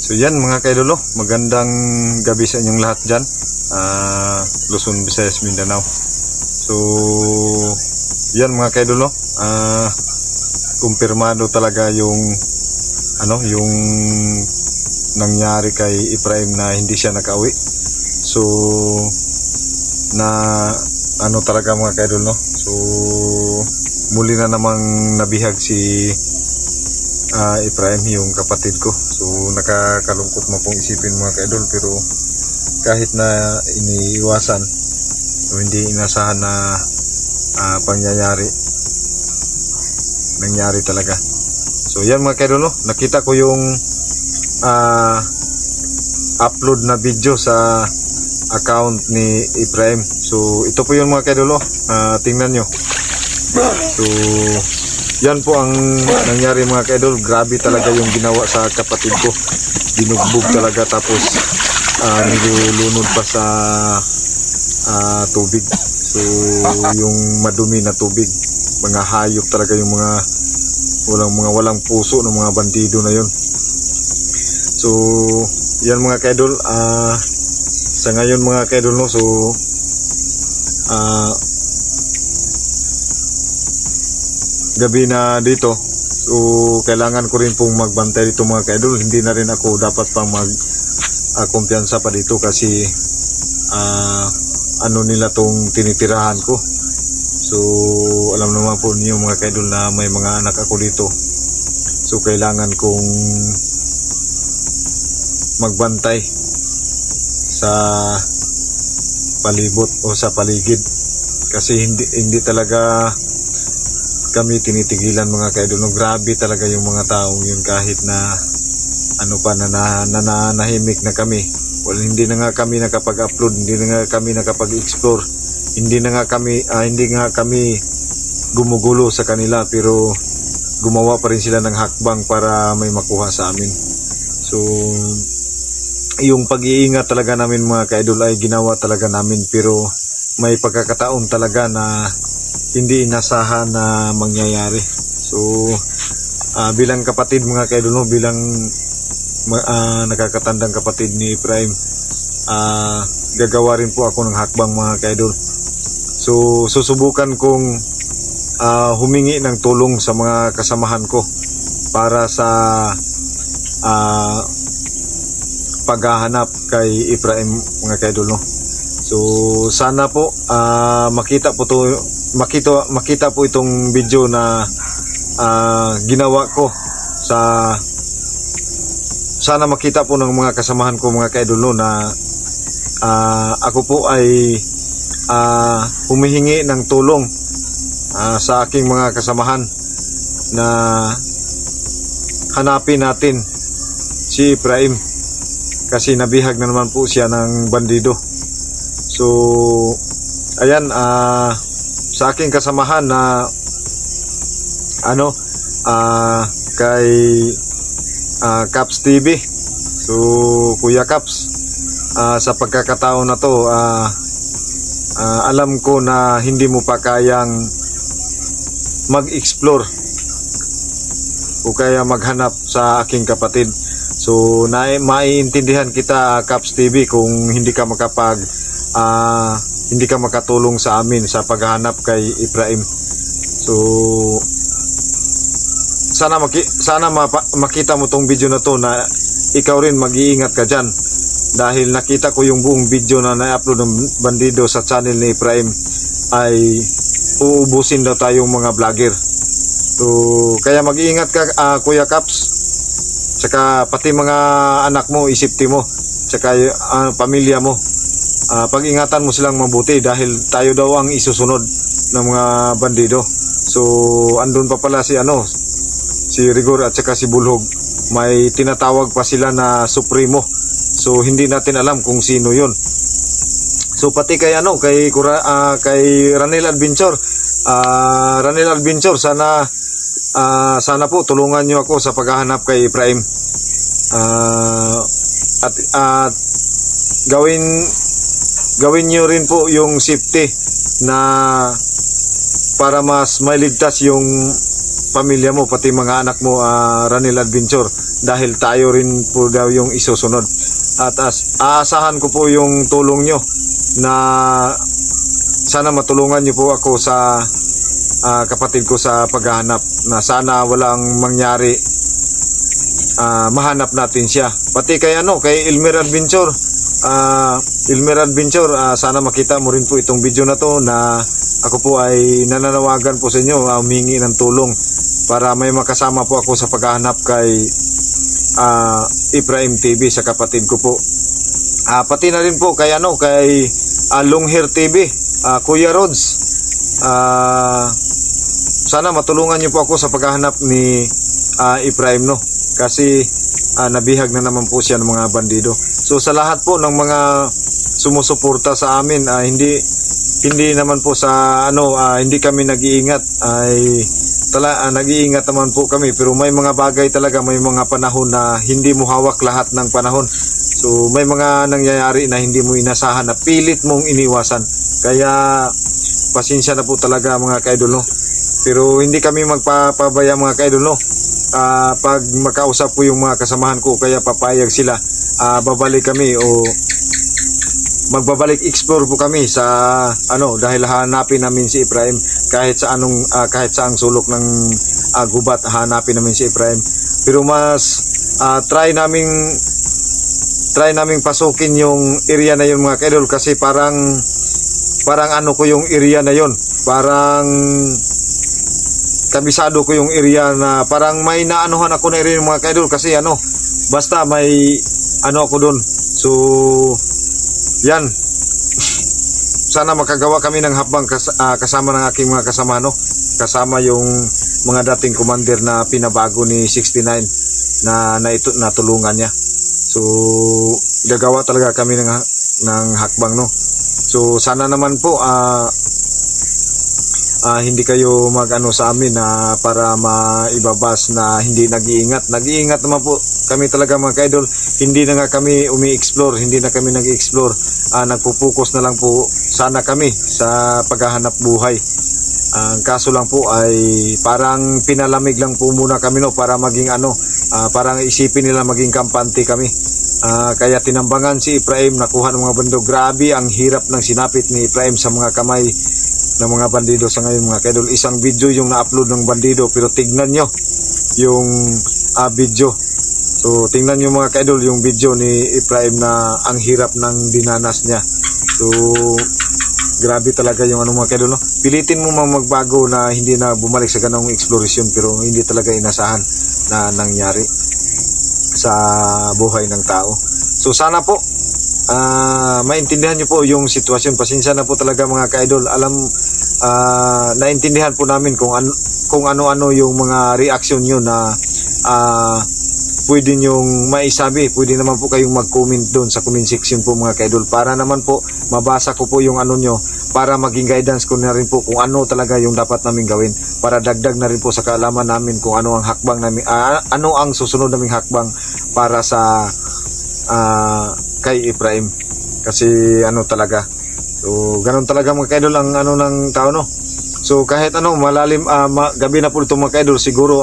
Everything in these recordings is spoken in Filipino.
So yan mga kaidolo, magandang gabi sa inyong lahat dyan, Luzon, Visayas, Mindanao. So yan mga kaidolo, kumpirmado talaga yung yung nangyari kay Ephraim na hindi siya nakauwi. So na talaga mga kaidolo, no? So muli na namang nabihag si Ephraim, yung kapatid ko. So nakakalungkot mo pong isipin mga kaidol, pero kahit na iniiwasan o hindi inasahan na pangyayari, nangyari talaga. So yan mga kaidol, no? Nakita ko yung upload na video sa account ni Ephraim. So ito po yun mga kaidol, tingnan nyo. So yan po ang nangyari mga kaidol. Grabe talaga yung ginawa sa kapatid ko. Binugbog talaga, tapos nilulunod pa sa tubig. So yung madumi na tubig, mga hayop talaga yung mga walang puso ng mga bandido na yun. So yan mga kaidol, sa ngayon mga kaidol, no? So gabi na dito, so kailangan ko rin pong magbantay dito mga kaidol. Hindi na rin ako dapat pang kumpiyansa pa dito kasi nila tong tinitirahan ko. So alam naman po niyo mga kaidol na may mga anak ako dito, so kailangan kong magbantay sa palibot o sa paligid kasi hindi talaga kami tinitigilan mga kaidol. No, grabe talaga yung mga taong yun, kahit na nahimik na kami. Well, hindi na nga kami nakapag-upload, hindi na nga kami nakapag-explore, hindi nga kami gumugulo sa kanila, pero gumawa pa rin sila ng hakbang para may makuha sa amin. So yung pag-iingat talaga namin mga kaidol ay ginawa talaga namin, pero may pagkakataon talaga na hindi inasahan na mangyayari. So bilang kapatid mga kaidol, no, bilang nakakatandang kapatid ni Ephraim, gagawa rin po ako ng hakbang mga kaidol. So susubukan kong humingi ng tulong sa mga kasamahan ko para sa paghahanap kay Ephraim mga kaidol, no. So sana po makita po itong video na ginawa ko. Sana makita po ng mga kasamahan ko mga kaidol, no, na ako po ay humihingi ng tulong sa aking mga kasamahan na hanapin natin si Ephraim kasi nabihag na naman po siya ng bandido. So ayan, sa aking kasamahan na kay Caps TV, so Kuya Caps, sa pagkakataon na to, alam ko na hindi mo pa kayang mag-explore o kaya maghanap sa aking kapatid. So maiintindihan kita Caps TV kung hindi ka makatulong sa amin sa paghahanap kay Ephraim. So sana makita mo tong video na to, na ikaw rin mag-iingat ka dyan, dahil nakita ko yung buong video na na-upload ng bandido sa channel ni Ephraim ay uubusin daw tayong mga vlogger. So kaya mag-iingat ka Kuya Caps, tsaka pati mga anak mo, isipti mo, tsaka pamilya mo, pag-ingatan mo silang mabuti dahil tayo daw ang isusunod ng mga bandido. So andun pa pala si Rigor at saka si Bulhog, may tinatawag pa sila na Supremo. So hindi natin alam kung sino yun. So pati kay kay Ranel Adventure, sana po tulungan nyo ako sa paghahanap kay Ephraim, at gawin nyo rin po yung safety na para mas mailigtas yung pamilya mo, pati mga anak mo, Ranel Adventure, dahil tayo rin po daw yung isusunod. At aasahan ko po yung tulong nyo na sana matulungan nyo po ako sa kapatid ko sa paghahanap, na sana walang mangyari, mahanap natin siya. Pati kay kay Elmer Adventure, sana makita mo rin po itong video na to, na ako po ay nananawagan po sa inyo, humingi ng tulong para may makasama po ako sa paghahanap kay Ephraim TV, sa kapatid ko po. Pati na rin po kay kay Long Hair TV, Kuya Rods. Sana matulungan niyo po ako sa paghahanap ni Ephraim, no, kasi nabihag na naman po siya ng mga bandido. So sa lahat po ng mga sumusuporta sa amin, hindi naman po sa hindi kami nag-iingat, nag-iingat naman po kami, pero may mga bagay talaga, may mga panahon na hindi mo hawak lahat ng panahon. So may mga nangyayari na hindi mo inasahan, na pilit mong iniwasan. Kaya pasensya na po talaga mga kaidol, no. Pero hindi kami magpapabaya mga kaidol, no. Pag makausap ko yung mga kasamahan ko, kaya papayag sila, babalik kami o magbabalik explore po kami sa dahil hanapin namin si Ephraim kahit sa kahit saang sulok ng gubat, hanapin namin si Ephraim. Pero mas try naming pasukin yung area na yun mga kaidol, kasi parang ko yung area na yun, parang kabisado ko yung area, na parang may naanuhan ako na area mga kaidol, kasi basta may ako dun. So yan, sana makagawa kami ng habang kasama ng aking mga kasama, kasama yung mga dating commander na pinabago ni 69 na natulungan niya. So gagawa talaga kami ng hakbang, no. So sana naman po hindi kayo sa amin na para maibabas na hindi nag-iingat naman po kami talaga mga kaidol. Hindi na nga kami umi-explore, hindi na kami nag-explore, nagpo-focus na lang po sana kami sa paghahanap buhay. Ang kaso lang po ay parang pinalamig lang po muna kami, no, para maging parang isipin nila maging kampante kami. Kaya tinambangan si Ephraim, nakuha ng mga bando. Grabe ang hirap ng sinapit ni Ephraim sa mga kamay ng mga bandido sa ngayon mga kaidol. Isang video yung na-upload ng bandido, pero tignan nyo yung video. So tingnan nyo mga kaidol yung video ni Ephraim, na ang hirap ng dinanas niya. So grabe talaga yung mga kaidol, no? Pilitin mo magbago na hindi na bumalik sa ganong exploration, pero hindi talaga inasahan na nangyari sa buhay ng tao. So sana po maintindihan nyo po yung sitwasyon. Pasensya na po talaga mga kaidol. Naintindihan po namin kung ano-ano yung mga reaction nyo na pwede nyong maisabi. Pwede naman po kayong mag-comment doon sa comment section po mga kaidol, para naman po mabasa ko po yung nyo, para maging guidance ko na rin po kung ano talaga yung dapat namin gawin, para dagdag na rin po sa kaalaman namin kung ano ang hakbang namin, ano ang susunod naming hakbang para sa kay Ephraim. Kasi talaga, so ganun talaga mga kaidol ang ng tao, no. So kahit malalim, gabi na po ito mga kaidol, siguro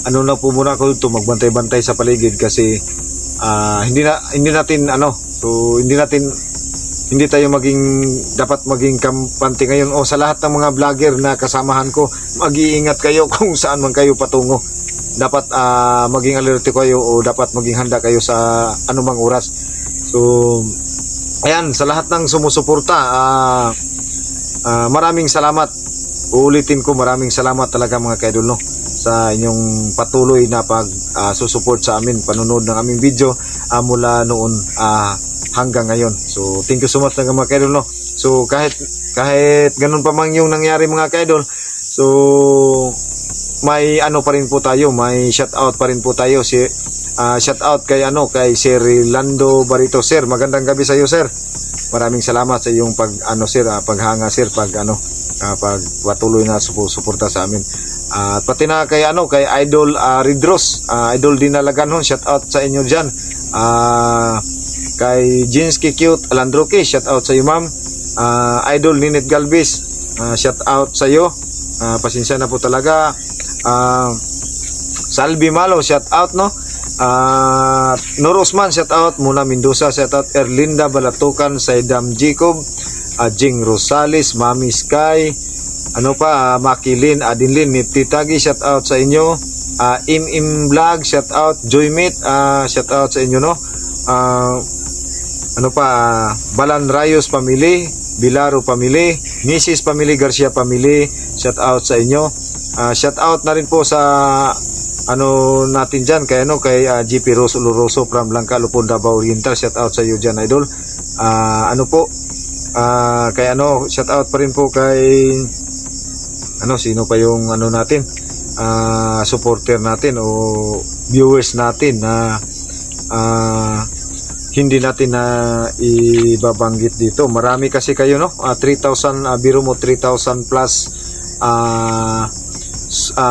na po muna ako dito, magbantay-bantay sa paligid, kasi hindi natin so hindi tayo dapat maging kampante ngayon. O sa lahat ng mga vlogger na kasamahan ko, mag-iingat kayo kung saan man kayo patungo. Dapat maging alerte kayo, o dapat maging handa kayo sa anumang oras. So ayan, sa lahat ng sumusuporta, maraming salamat. Uulitin ko, maraming salamat talaga mga kaidol, no, sa inyong patuloy na susupport sa amin, panonood ng aming video mula noon hanggang ngayon. So thank you so much mga kaidol, no. So kahit ganun pa man yung nangyari mga kaidol, so may pa rin po tayo, may shout out pa rin po tayo. Shout out kay Sir Lando Barito. Sir, magandang gabi sa iyo, sir. Maraming salamat sa iyong sir, paghanga, sir, pag patuloy na suporta sa amin. Pati na kay Idol Ridros, Idol Dinalagan, shout out sa inyo diyan. Kay Jinsky Cute Alandroke, shout out sa iyo, ma'am. Idol Ninit Galvis, shout out sa iyo. Pasensya na po talaga. Salvi Malo, shout out, no. Nur Usman, shout out. Muna Mendoza, shout out. Erlinda Balatukan, Saidam Jacob, Jing Rosales, Mami Sky, Makilin, Adinlin, Niptitagi, shout out sa inyo. Im Vlog, shout out. Joymit, shout out sa inyo, no. Balan Rayos Family, Bilaro Family, Mrs. Family, Garcia Family, shout out sa inyo. Shout out na rin po sa natin dyan kay GP Rose Oloroso from Langka, Lupon, Davao Oriental. Shout out sa iyo dyan, idol. Shout out pa rin po kay sino pa yung natin, supporter natin o viewers natin na hindi natin na ibabanggit dito. Marami kasi kayo, no? 3,000, biro mo 3,000 plus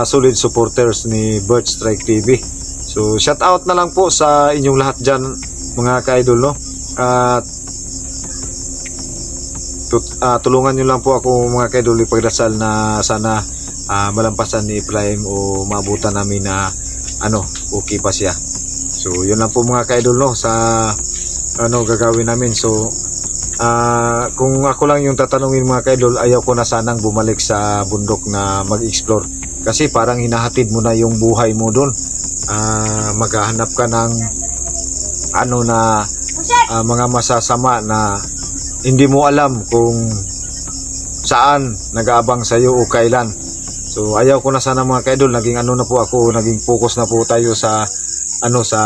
solid supporters ni Birch Strike TV. So shout out na lang po sa inyong lahat dyan, mga ka-idol, no? Tulungan nyo lang po ako, mga ka-idol, ipagdasal na sana malampasan ni Prime o maabutan namin na okay pa siya. So yun lang po, mga ka-idol, no, sa gagawin namin. So kung ako lang yung tatanungin, mga ka-idol, ayaw ko na sanang bumalik sa bundok na mag-explore, kasi parang hinahatid mo na yung buhay mo doon. Maghahanap ka ng mga masasama na hindi mo alam kung saan nag-aabang sa iyo o kailan. So ayaw ko na sana, mga ka-idol. Naging na po ako, naging focus na po tayo sa sa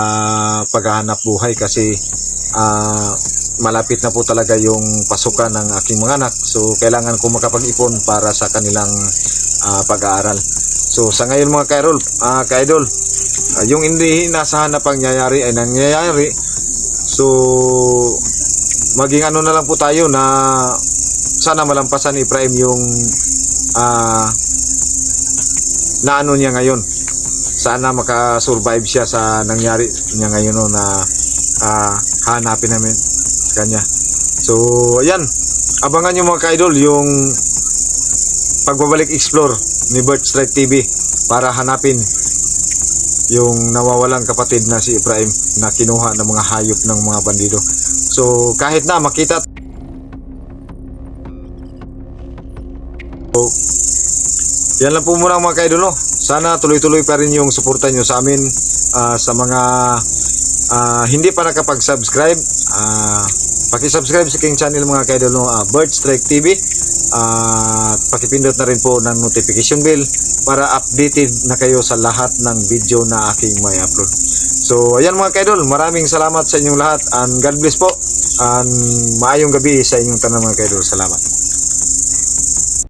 paghahanap buhay, kasi malapit na po talaga yung pasukan ng aking mga anak. So kailangan ko makapag-ipon para sa kanilang pag-aaral. So sa ngayon, mga ka-idol, yung hindi inasahan na pangyayari ay nangyayari. So maging na lang po tayo na sana malampasan ni Prime yung niya ngayon. Sana makasurvive siya sa nangyari niya ngayon, no, na hanapin namin kanya. So ayan, abangan nyo, mga ka-idol, yung pagbabalik explore ni Birch Strike TV para hanapin yung nawawalang kapatid na si Ibrahim na kinuha ng mga hayop ng mga bandido. So kahit na makita, so yan lang po muna, mga ka-idol, no? Sana tuloy-tuloy pa rin yung suporta nyo sa amin. Sa mga hindi pa nakapag-subscribe, paki-subscribe sa aking channel, mga ka-idol, no? Birch Strike TV. Pakipindot na rin po ng notification bell para updated na kayo sa lahat ng video na aking may upload. So ayan, mga ka-idol, maraming salamat sa inyong lahat, and God bless po, and maayong gabi sa inyong tanan, mga ka-idol. Salamat.